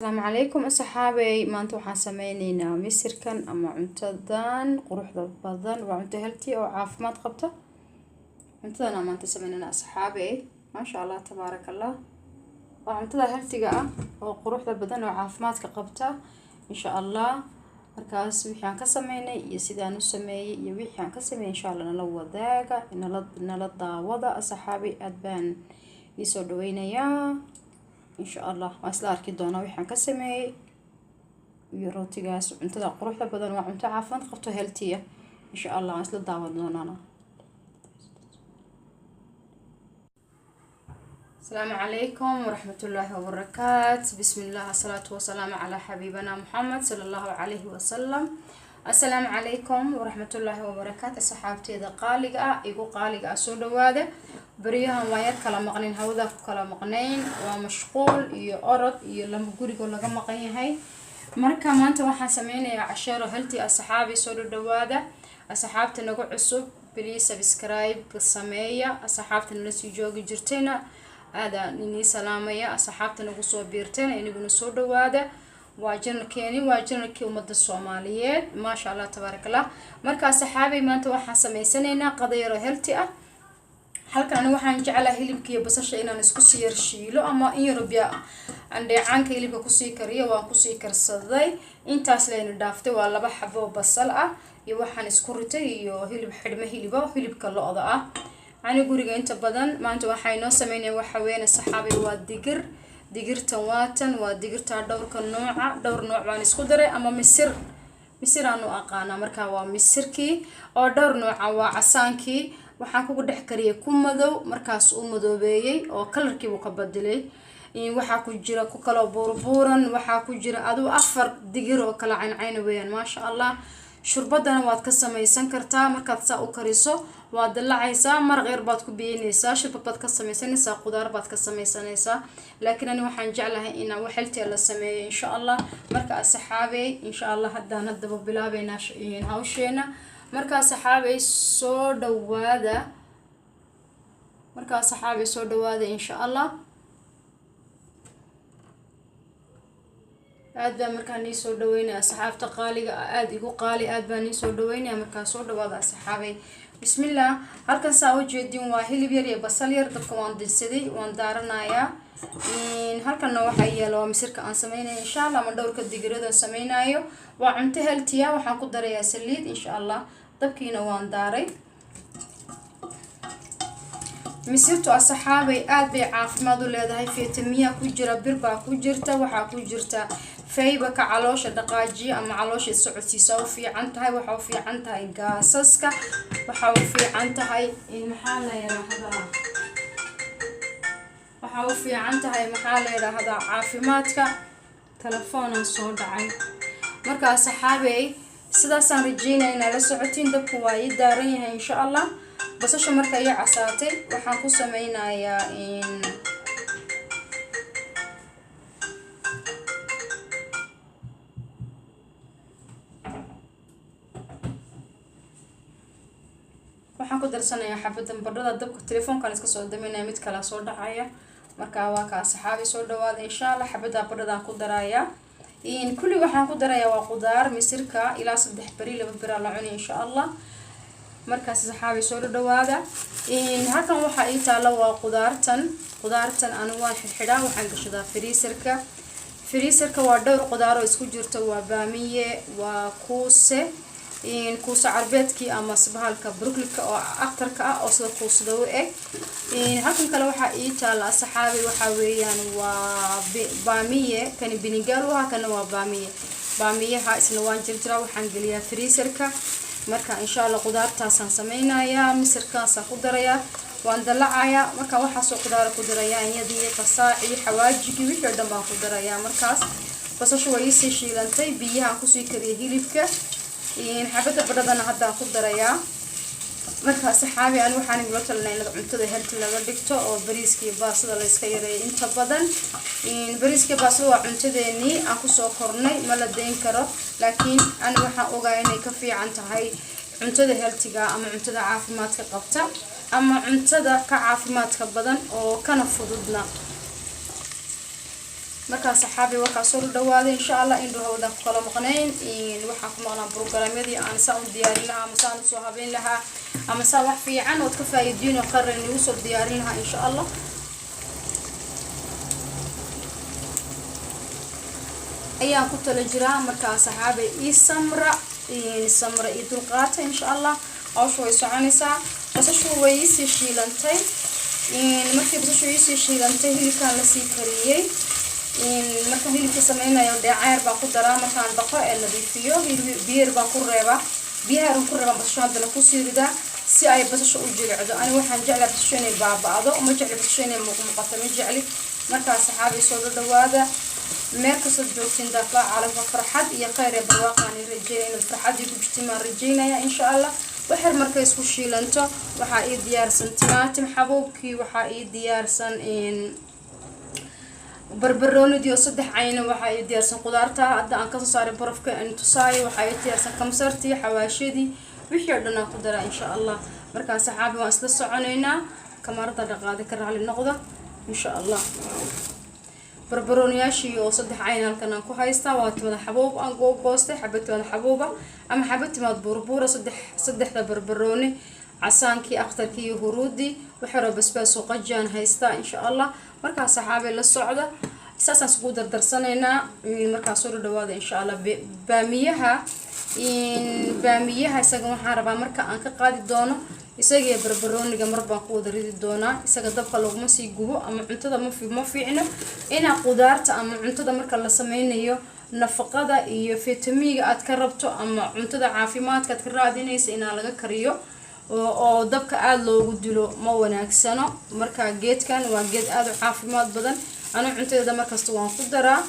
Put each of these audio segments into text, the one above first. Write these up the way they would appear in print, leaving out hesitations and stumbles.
السلام عليكم أصحابي maanta waxaan sameyneynaa misirkan ama cuntadan quruxda badan waa cunto healthy oo caafimaad qabta cuntadan aan maanta sameyneynaa asxaabey maasha Allah tabaarakallah waa cuntada healthy-ga ah oo quruxda badan oo caafimaadka qabta insha Allah markaas wixii aan ka sameynay iyo sidaan u sameeyay iyo wixii aan ka sameeyay insha Allah nala wadaaga nala daawada asxaabey aad baan isoo dhaweynayaa إن شاء الله وأسلا أركي دونا ويحن كسمي يروتي جاس عنتدا قروحة بدن وعنت عافان قبته هلتية إن شاء الله أسلا دعوة دونا. السلام عليكم ورحمة الله وبركاته بسم الله الصلاة والسلام على حبيبنا محمد صلى الله عليه وسلم. السلام عليكم ورحمة الله وبركاته صحابتي ذا قالقة إيقو قالقة سود واده بريها وايد كلا مقنين هودا كلا مقنين ومشغول iyo orod iyo lama guriga laga maqan yahay marka maanta waxaan sameeynaa casho healthy asxaabi soo dhawaada asxaabta nagu cusub please subscribe sameeya asxaabta nala sii joogi jirtayna aada nini salaamaya asxaabta nagu soo biirteen inaguna soo dhawaada waa janarkii umada Soomaaliyeed ma sha Allah tabarakallah marka asxaabi maanta waxaan sameysanaynaa qadayro healthy ah halkan waxaan jeclahay hilibka iyo basasha inaan isku sii shiilo ama in European aan dheecaanka hilibka ku sii kariyo waan ku sii karsaday intaas leeyna dhaaftay waa laba xabo basal ah iyo waxaan isku ritay iyo hilib xidhma hilibka lo'da ah ani guriga inta badan maanta waxay noo sameeyeen waxa weeyna saxaabi waa digirtan waa digirta dhowr nooc baan isku daray ama misir aanu aqaana marka waa misirkii oo dhowr nooc waa casaankii waxaan ku dhex kariyay ku madow markaas uu madoobeeyay oo kalarkii uu ka bedelay waxa ku jira ku kala buurbuuran waxa ku jira adu afar digir oo kala cayn weeyaan ma sha Allah shurbadana waad ka samaysan kartaa markaad saa u kariso waad dalacaysaa maraq yar baad ku biinaysaa shurbad baad ka samaysanaysaa qudaar baad ka samaysanaysaa laakiin ani waxaan jeclahay in aan wax healthy la sameeyo insha Allah marka asxaabey insha Allah hadda bilaabayna hawsheena marka asxaabey soo dhawaada insha Allah aad baan markaan nii soo dhaweynaa asxaabta qaaliga aad igu qaali aad baan nii soo dhaweynaa markaan soo dhawaada asxaabey bismillah halkan saa u jeedin waa hilib yar iyo basal yar dabka waan dilsaday waan daaranayaa halkan waxa yaalo misirka aan sameeyay insha Allah ma dhowrka digirada sameeynayo waa cunto healthy ah waxaan ku darayaa saliid insha Allah dabkiina waan daaray misirtu asxaabay aad bay caafimaad u leedahay fiitamiin ku jira bir baa ku jirta waxa ku jirta fiber ka caloosha dhaqaajiyo ama caloosha socodsiisa u fiican tahay waxa u fiican tahay gaasaska waxa u fiican tahay maxaa la yiraahdaa caafimaadka telefoonaan soo dhacay marka asxaabay sidaas aan rajeynaynaa la socotiin dabku waa ii daaran yahay insha Allah basasha marka ay casaatay waxaan ku sameynayaa waxaan ku darsanayaa xabadan badhada dabka telefoonkan iska soo daminaya mid kala soo dhacaya marka waa ka asxaabi soo dhawaada insha Allah xabada badhada ku daraya kulli waxaan ku darayaa waa qudaar misirka ilaa 3 bari 2 bari la cunay insha Allah markaas saxaabi soo dhawaada halkan waxa ay taalo waa qudaartan anu waan xidhaa waxaan gashadaa freezerka waa dhowr qudaar oo isku jirto waa baamiye waa kuuse carbeedki ama sabahalka broccoli-ka oo aktarka ah oo sida kuusada u eg halkan kale waxa ay taalo saxaabi waxa weeyaan waa baamiye kan binigaal waxa kana waa baamiyaha isna waan jirjira waxaan galiyaa freezerka marka insha Allah qudaartaas aan sameeynayaa misirkaas aan ku darayaa waan dalacayaa marka waxa soo qudaar ku darayaa iyadii qasaaci xawaajigi wixii dhan baan ku darayaa markaas basashu way sii shiilantay biyaha ku sii kariyay hilibka xabada badadana hadda ku darayaa marka saxaabi aan waxaan igula talnay in cuntada healthy laga dhigto oo bariiska iyo baastada la iska yareeyo inta badan bariiska baastada waa cuntadeeni aan ku soo kornay ma la deyn karo laakiin aan waxaan ogahay inay ka fiican tahay cuntada healthy-ga ama cuntada caafimaadka qabta ama cuntada ka caafimaadka badan oo kana fududna markaa saxaabi waxaa soo dhawaaday insha Allah indhahoodan ku kala maqnayn waxaan ku maqnaa programyadii aan saan u diyaarin lahaa ama saan soo habeyn lahaa ama saa wax fiican oo ka faa'iideyn oo qaran ugu soo diyaarin lahaa insha Allah ayaan ku tala jiraa markaa saxaabi samra dulqaata insha Allah awsho way soconaysaa basashu way si shiilantay markii basashu way si shiilantay hilibkan la sii kariyay marka hilibka sameynayo dheecayr baa ku daraa markaan dhaqo ee nadiifiyo biyo baa ku reeba biyaha ku reeba basashu hadana ku sii ridaa si ay basashu u jilcdo ani waxaan jeclaa basashu inay baaba'do ma jecli basashu inay muuqato ma jecli markaa saxaabi soo dhawaada meel kasta joogtiin daafaa caalamka farxad iyo khayr ee barwaaqaan rajeynayna farxad iyo gujtima rajeynaya insha Allah waxar markay isku shiilanto waxa ay diyaarsan timaatim xabuubkii waxa ay diyaarsan barbaroonidio saddex cayna waxa ay diyaarsan qudaarta hadda aan ka soo saaray barafka aan tusaayo waxa ay diyaarsan kamsartii xawaashidii wixii oo dhan aan ku daraa insha Allah marka saxaabi waan isla soconaynaa kamarada dhaqaade ka raali noqdo insha Allah barbarooniyaashii oo saddex cayn halkan aan ku haystaa waa timada xabuub aan goostay xabadtimada xabuuba ama xabadtimad burbura saddexda barbarooni casaankii akhtarkii iyo huruudi waxaro basbaas oo qajaan haystaa insha Allah markaa saxaabi la socda saasaan isku dardarsanaynaa markaa soo dhawaada insha Allah baamiyaha isaga waxaan rabaa marka aan ka qaadi doono isaga barbarooniga mar baan ku wada ridi doonaa isaga dabka laguma sii gubo ama cuntada ma fiicno ina qudaarta ama cuntada marka la sameynayo nafaqada iyo fitamiinka aad ka rabto ama cuntada caafimaadka aad ka raadinaysa in laga kariyo oo dabka aad loogu dilo ma wanaagsano marka geedkan waa geed aad u caafimaad badan ana cuntada markasta waan ku daraa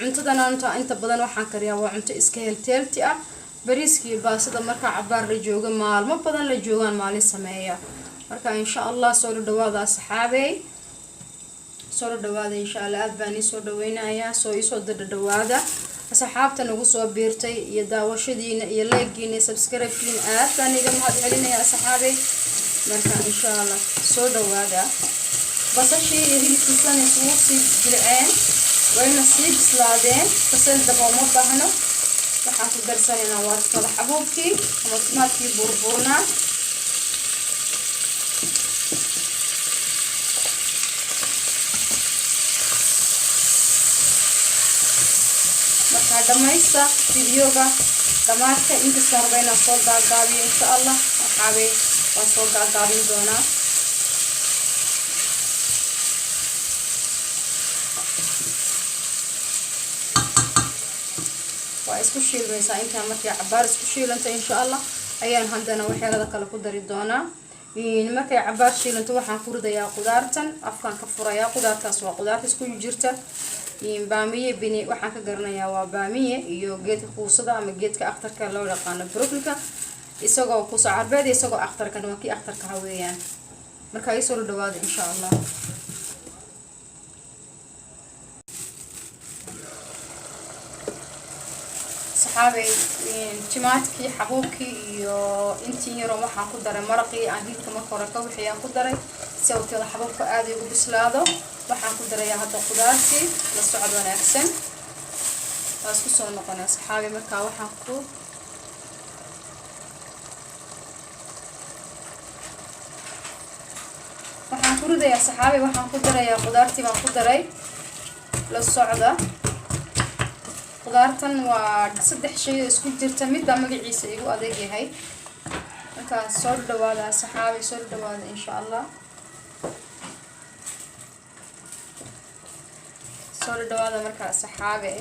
cuntadana inta badan waxaan kariyaa waa cunto iska healthy ah bariiskii baasada marka cabaar la jooga maalmo badan la joogan maalin sameeya marka insha Allah soo dhawaada saxaabay soo dhawaada insha Allah aad baan soo dhaweynayaa soo dhawaada asxaabta nagu soo biirtay iyo daawashadiina iyo like-giina subscribe-kiina aad baan iga mahad celinayaa saxaabay marka insha Allah soo dhawaada basashii iyo hilibkiisana isku sii jilceen wayna sii bislaadeen basal dabo ma baahno waxaan ku darsanaynaa waa timada xabuubkii ama timaadkii burburnaa markaa dhamaysta fideoga dhamaadka inkasta rabeyna soo gaagaabiyo insha Allah waxaabay waan soo gaagaabin doonaa isku shiilmaysaa inta markii cabaar isku shiilanta insha Allah ayaan hadana waxyeelada kale ku dari doonaa markay cabaar shiilanto waxaan ku ridayaa qudaartan afkaan ka furayaa qudaartaas waa qudaarta isku jirta baamiye bini waxaan ka garanayaa waa baamiye iyo geedka kuusada ama geedka akhtarka loo yaqaan broccoli-ka isagoo ku soo carbeed isagoo akhtarka waa kii akhtarka haweeyaan marka ay soo dhawaado insha Allah saxaabay timaadkii xabuubkii iyo intii yaro waxaan ku daray maraqii aan hilibka marka hore ka wixiyaan ku daray si uu tada xabuubka aad ugu bislaado waxaan ku darayaa hadda qudaartii la socod wanaagsan taas ku soo noqonaa saxaabay marka waxaan ku ridayaa saxaabay waxaan ku darayaa qudaartii baan ku daray la socda qudaartan waa saddex shay isku jirta mid baa magaciisa igu adeeg yahay marka soo dhawaada saxaabay soo dhawaada insha Allah soo dhawaada marka saxaabay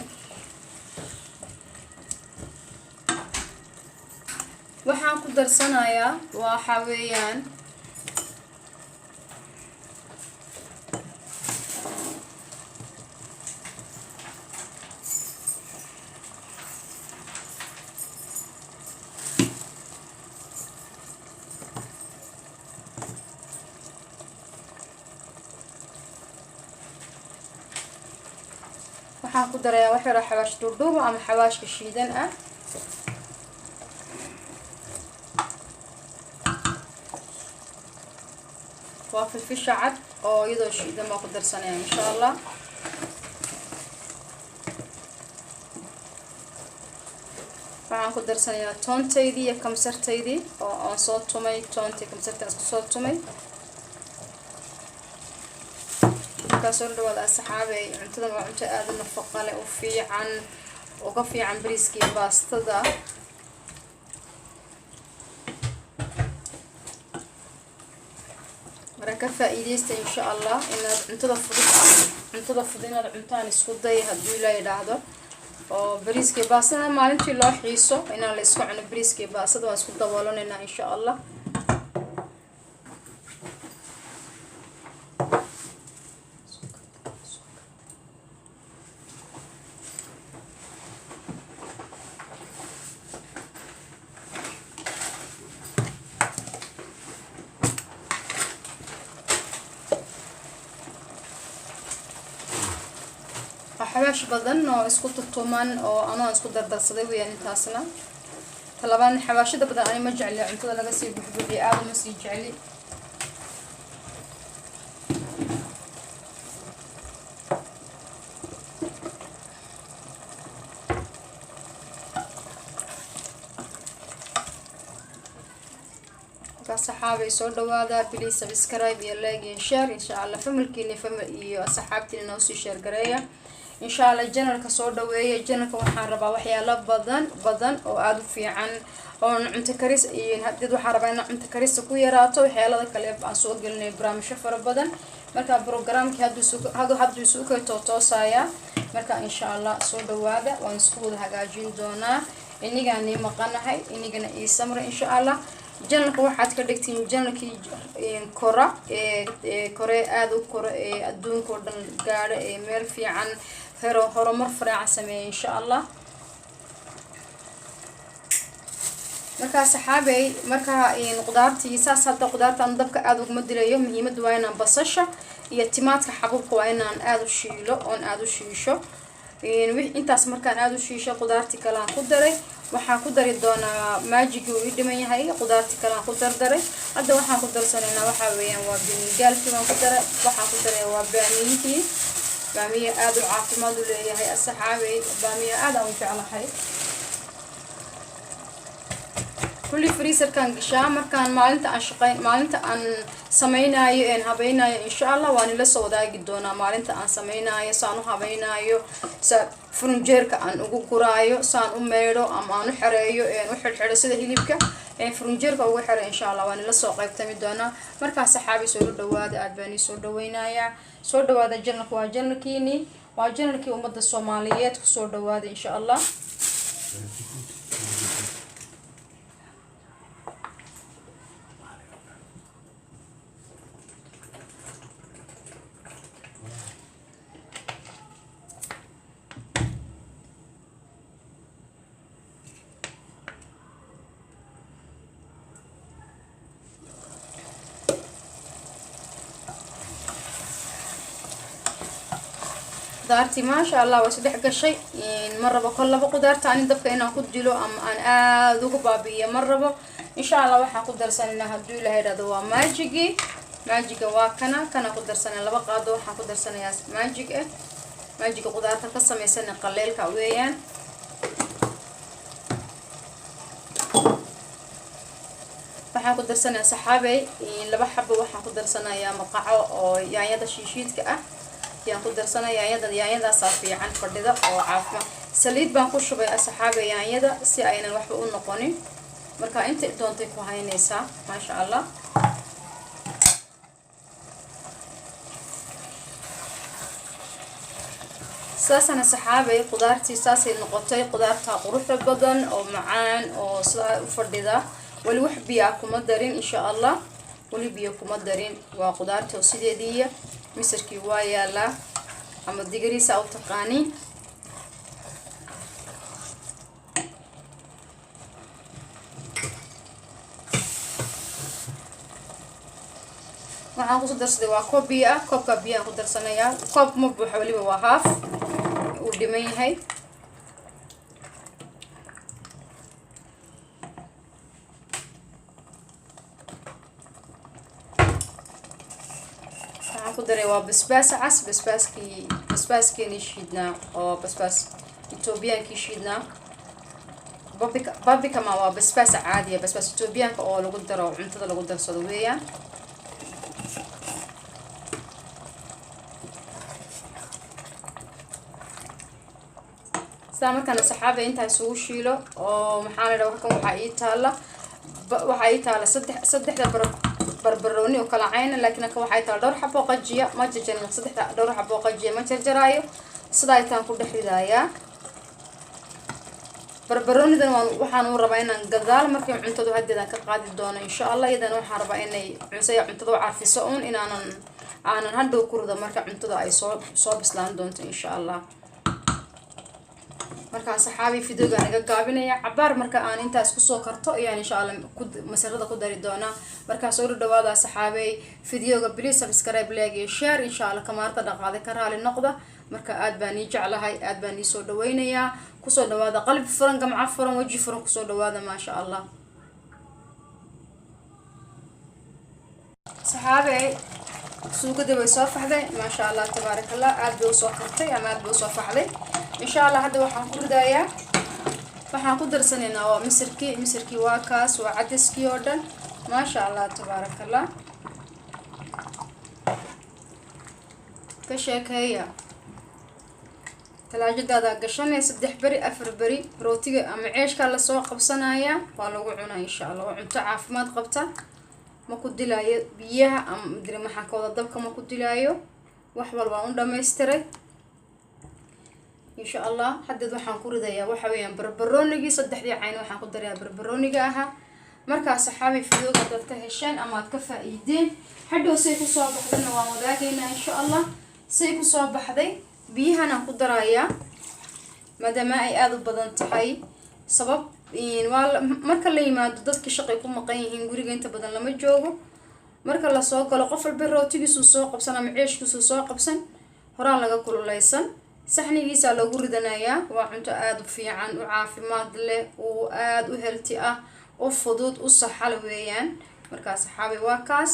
waxaan ku darsanayaa waxa weeyaan waxaan ku darayaa wax yar xawaash duuduub ama xawaashka shiidan ah waa filfisha cad oo iyadoo shiidan baan ku darsanayaa insha Allah waxaan ku darsanayaa toontaydii iyo kamsartaydii oo aan soo tumay. toontii kamsartaan isku soo tumay. markaa soo dhawaada asxaabey, cuntadan waa cunto aad u nafaqo leh, u fiican, uga fiican bariiska iyo baastada. marka ka faa'iideysta insha Allah inaad cuntada fudud inaad cuntaan isku day haddii la yiraahdo. oo bariiska iyo baastada maalintii loo xiiso inaan la isku cuno bariiska iyo baastada waan isku daboolanaynaa insha Allah. xawaash badan oo isku tutuman oo anoo isku dardarsaday weeyaan intaasna. talaban xawaashada badan ay ma jecli cuntada laga sii buuxbuuxiyo aad ma sii jecli. صحابي soo dhawaada, please subscribe iyo like iyo share insha Allah. familkiina iyo asxaabtiina noo sii share gareeya insha Allah. channelka soo dhaweeya. channelka waxaan rabaa waxyaalo badan oo aad u fiican oo cunto karis iyo hadii waxaan rabaa in cunto karis ku yaraato waxyaalaha kale aan soo gelinay barnaamijyo fara badan. marka programkii haduu soo ka toosaya marka insha Allah soo dhawaada waan isku wada hagaajin doonaa. inigana maqanahay inigana ii samra insha Allah. channelka waxaad ka dhigtiin channelkii kore aad u kore adduunka oo dhan gaadho meel fiican horumar faraac sameeyo insha Allah. marka saxaabay marka qudaartii saas hadda qudaartan dabka aad ugu dilayo muhiimadu waa inaan basasha iyo timaadka xabubka waa inaan aad u shiilo oo aad u shiisho. intaas markaan aad u shiisho qudaartii kale aan ku daray. waxaan ku dari doonaa maajiga uu dhiman yahay qudaartii kale aan ku dardaray. hadda waxaan ku darsanaynaa waxa weeyaan waa bingaalkii waan ku daray. waxaan ku daray waa baamiyihii. baamiye aad u caafimaad u leeyahay asxaabey. baamiye aad aan u jeclahay. kulli freezer kan gashaa markaan maalinta aan sameeynayo habaynayo insha Allah waan ila soo wadaagi doonaa maalinta aan sameeynayo saan u habaynayo furunjeerka aan ugu guraayo saan u meedo ama aan u xareeyo u xirxiro sida hilibka furunjeerka ugu xiro insha Allah waan ila soo qaybtami doonaa. markaas saxaabi soo dhawaada aad baan soo dhaweynaya. soo dhawaada channelka waa channelkiini waa channelkii ummadda Soomaaliyeed ku soo dhawaada insha Allah. qudaartii maasha Allah waa saddex gashay. marraba kollaba qudaarta aan dabka inaan ku dilo ama aan aad ugu baabi'iyo marraba insha Allah. waxaan ku darsanaynaa haddii la yiraahdo waa maajiga waa kana ku darsanay laba qaado. waxaan ku darsanayaa maajiga qudaarta ka samaysan qaleelka weeyaan. waxaan ku darsanayaa saxaabey laba xabo. waxaan ku darsanayaa maqaco oo yaanyada shiishiidka ah yaan ku darsanayaa. yaanyadaas fiican fadhida oo caafimaad. saliid baan ku shubay asxaabey yaanyada si aynan waxba u noqonin. marka inta doontay ku haynaysaa maasha Allah. saasana saxaabey qudaartii saasay noqotay. qudaarta quruxda badan oo macaan oo sida u fadhida. wali wax biyo kuma darin insha Allah. wali biyo kuma darin. waa qudaarta sideedii misirkii waa yaala ama digiriisa u taqaani. waxaan ku darsaday waa koob biyo ah. koobka biyo ku darsanayaa. koob ma buuxa waliba waa half uu dhiman yahay. ku daray waa basbaas cas. basbaaskii shiidnaa oo basbaas Ethiopian shiidnaa بابريكا ما هو بسباس عادية بسباس توبيان oo lagu daro cuntada lagu darsado weeyaan سامر كان صحابي انت سو شيلو oo maxaa la dhahaa waxa ii taala saddexda barbarooni oo kala cayn laakiin ka waxa ii taala dhowr xabo qajiya ma jajarin saddexda dhowr xabo qajiya ma jarjaraayo sida ay taan ku dhaxidaya barbaroonidan waxaan u rabaa inaan gadaal markii cuntadu hadeedan ka qaadi doono insha Allah idan waxaan rabaa inay cuntada carfiso aanan hadhow ku rido marka cuntada ay soo bislaan doonto insha Allah marka saxaabi fiidooga naga gaabinaya cabaar marka aan intaas ku soo karto ayaan insha Allah masarada ku dari doona marka soo dhawaada saxaabay fiidooga please subscribe like iyo share insha Allah kamaarta dhaqaale ka raali noqda marka aad baan ii jeclahay aad baan ii soo dhaweynaya ku soo dhawaada qalbi furan gamca furan waji furan ku soo dhawaada ma sha Allah saxaabay suugada way soo faxday ma sha Allah tabarakallah aad bay soo kartay ama aad bay soo faxday insha Allah hadda waxaan ku ridayaa waxaan ku darsanaynaa waa misirkii waa kaas waa cadiskii oo dhan ma sha Allah tabarakallah ka sheekeeya talaajada gashanay 3 bari 4 bari rootiga ama ceeshka la soo qabsanaya waa lagu cunaa insha Allah waa cunto caafimaad qabta ma ku dilaayo biyaha ama dir maxaa ka wada dabka ma ku dilaayo wax walba u dhameystiray insha Allah hadda waxaan ku ridayaa waxa weeyaan barbaroonigi saddexdii cayn waxaan ku darayaa barbarooniga aha marka saxaabi fiidooga dadka hesheen ama aad ka faa'iideen hadhow say ku soo baxdana waan wadaagaynaa insha Allah say ku soo baxday biyahana ku darayaa maadaama ay aad u badan tahay sabab marka la yimaado dadka shaqay ku maqan yihiin guriga inta badan lama joogo marka la soo galo qof walba rootigiisu soo qabsan ama ceeshkiisu soo qabsan horaan laga kululeysan saxnigiisa lagu ridanayaa waa cunto aad u fiican u caafimaad leh oo aad u healthy ah oo fudud u saxal weeyaan marka saxaabi waa kaas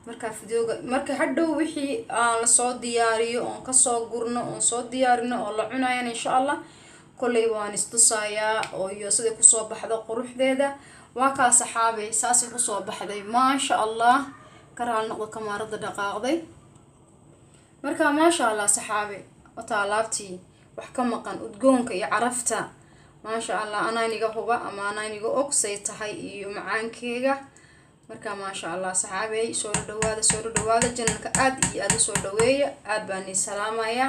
marka fiidooga marka hadhow wixii aan la soo diyaariyo oo ka soo gurno oo soo diyaarino oo la cunayo insha Allah kulay waan istusayaa oo iyo sida ku soo baxdo quruxdeeda waa ka saxaabi saasi ku soo baxday ma sha Allah karaal noqdo kamaarada dhaqaaqday marka ma sha Allah saxaabi وطالبتي وحكم مقن udgoonka iyo carafta ma sha Allah anaaniga huba ama anaaniga oksay tahay iyo macaankeyga marka ma sha Allah saxaabay soo dhawaada janalka aad iyo aad soo dhaweeya aad baan salaamaya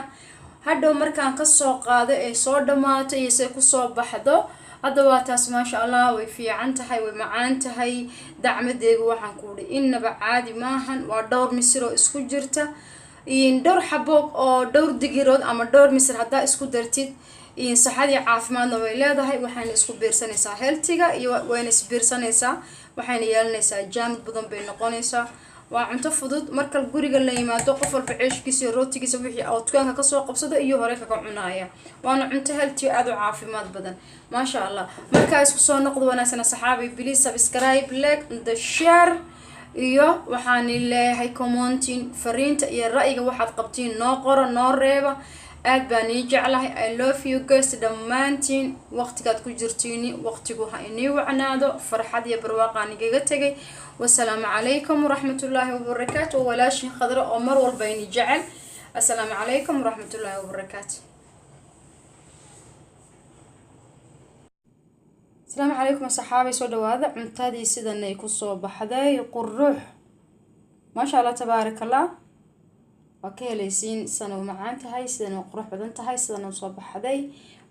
hadhow markaan ka soo qaado ee soo dhamaato iyo say ku soo baxdo hadda waa taas ma sha Allah way fiican tahay way macaan tahay dacmadeegu waxaan ku dhig inaba caadi maahan waa dhowr misir oo isku jirta in dhowr xaboog oo dhowr digirood ama dhowr misir hadaa isku dartid in saxadii caafimaadna way leedahay waxayna isku beersanaysaa healthiga iyo wayna isbeersanaysaa waxayna yeelanaysaa jaamid badan bay noqonaysaa waa cunto fudud marka guriga la yimaado qof walba ceeshkiisa iyo rootigiisa wixii aad dukaanka ka soo qabsado iyo hore ka cunaya waana cunto healthy aad u caafimaad badan ma sha Allah marka isku soo noqdo wanaagsan saxaabi please subscribe like and share iyo waxaan leeyahay commenting fariinta iyo ra'yiga waxaad qabtiin noo qoro noo reeba aad baan ii jeclahay I love you guys dhammaantiin waqtigaad ku jirtiin waqtigu ha inii wacnaado farxad iyo barwaaqaan igaga tagay wassalaamu calaykum waraxmatullaahi wabarakaatuh walaashin khadra oo mar walba inii jecel assalaamu calaykum waraxmatullaahi wabarakaatuh السلام عليكم صحابي سو دواده cuntaadii sidan ay ku soo baxday qurux ma sha Allah tabaarak Allah wakeeleysiin sano macaan tahay sidan qurux badan tahay sidan soo baxday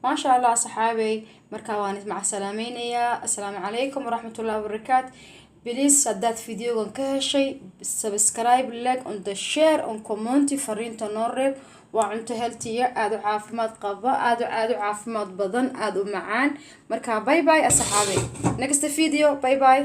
ma sha Allah saxaabay marka waan isma salaameynaya assalaamu calaykum waraxmatullaahi wabarakaatuh please haddaad fiidiyogan ka heshay subscribe like and share and comment fariinta noo reeb waa cunto healthy aad u caafimaad qaba aad u caafimaad badan aad u macaan marka bye bye asxaabay next video bye bye